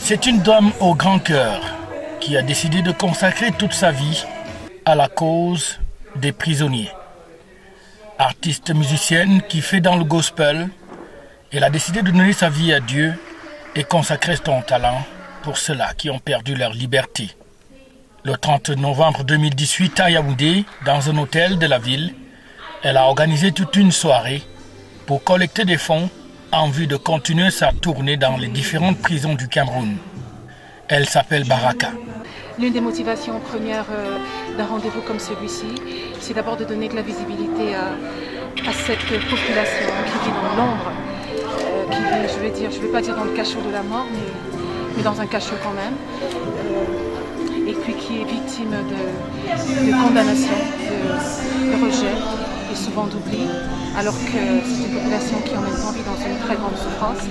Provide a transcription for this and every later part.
C'est une dame au grand cœur qui a décidé de consacrer toute sa vie à la cause des prisonniers. Artiste musicienne qui fait dans le gospel, elle a décidé de donner sa vie à Dieu et consacrer son talent pour ceux-là qui ont perdu leur liberté. Le 30 novembre 2018 à Yaoundé, dans un hôtel de la ville, elle a organisé toute une soirée pour collecter des fonds en vue de continuer sa tournée dans les différentes prisons du Cameroun. Elle s'appelle Baraka. L'une des motivations premières d'un rendez-vous comme celui-ci, c'est d'abord de donner de la visibilité à cette population qui vit dans l'ombre, qui vit, je ne vais pas dire dans le cachot de la mort, mais dans un cachot quand même, et puis qui est victime de condamnation, de rejet et souvent d'oubli, alors que c'est une population qui en même temps vit dans une très grande souffrance.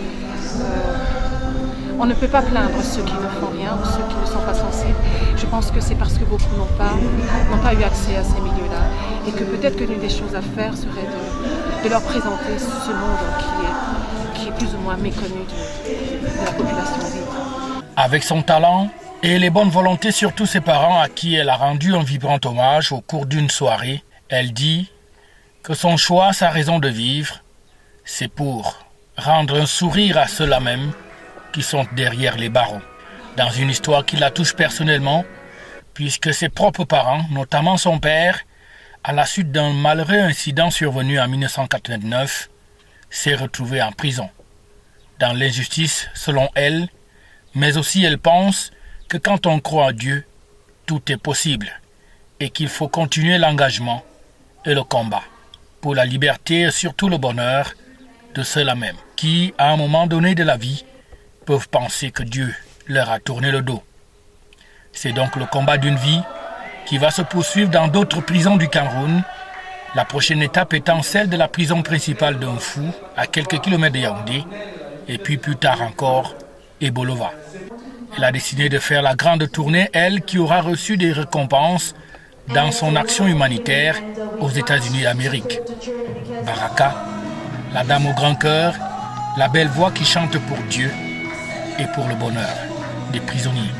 On ne peut pas plaindre ceux qui ne font rien ou ceux qui ne sont pas sensibles. Je pense que c'est parce que beaucoup n'ont pas eu accès à ces milieux-là. Et que peut-être que l'une des choses à faire serait de leur présenter ce monde qui est plus ou moins méconnu de la population libre. Avec son talent et les bonnes volontés, surtout ses parents à qui elle a rendu un vibrant hommage au cours d'une soirée, elle dit que son choix, sa raison de vivre, c'est pour rendre un sourire à ceux-là même qui sont derrière les barreaux. Dans une histoire qui la touche personnellement, puisque ses propres parents, notamment son père, à la suite d'un malheureux incident survenu en 1989, s'est retrouvé en prison. Dans l'injustice, selon elle, mais aussi elle pense que quand on croit en Dieu, tout est possible et qu'il faut continuer l'engagement et le combat pour la liberté et surtout le bonheur de ceux-là même qui, à un moment donné de la vie, peuvent penser que Dieu leur a tourné le dos. C'est donc le combat d'une vie qui va se poursuivre dans d'autres prisons du Cameroun, la prochaine étape étant celle de la prison principale d'Unfou, à quelques kilomètres de Yaoundé, et puis plus tard encore, Ebolova. Elle a décidé de faire la grande tournée, elle qui aura reçu des récompenses dans son action humanitaire aux États-Unis d'Amérique. Baraka, la dame au grand cœur, la belle voix qui chante pour Dieu et pour le bonheur des prisonniers.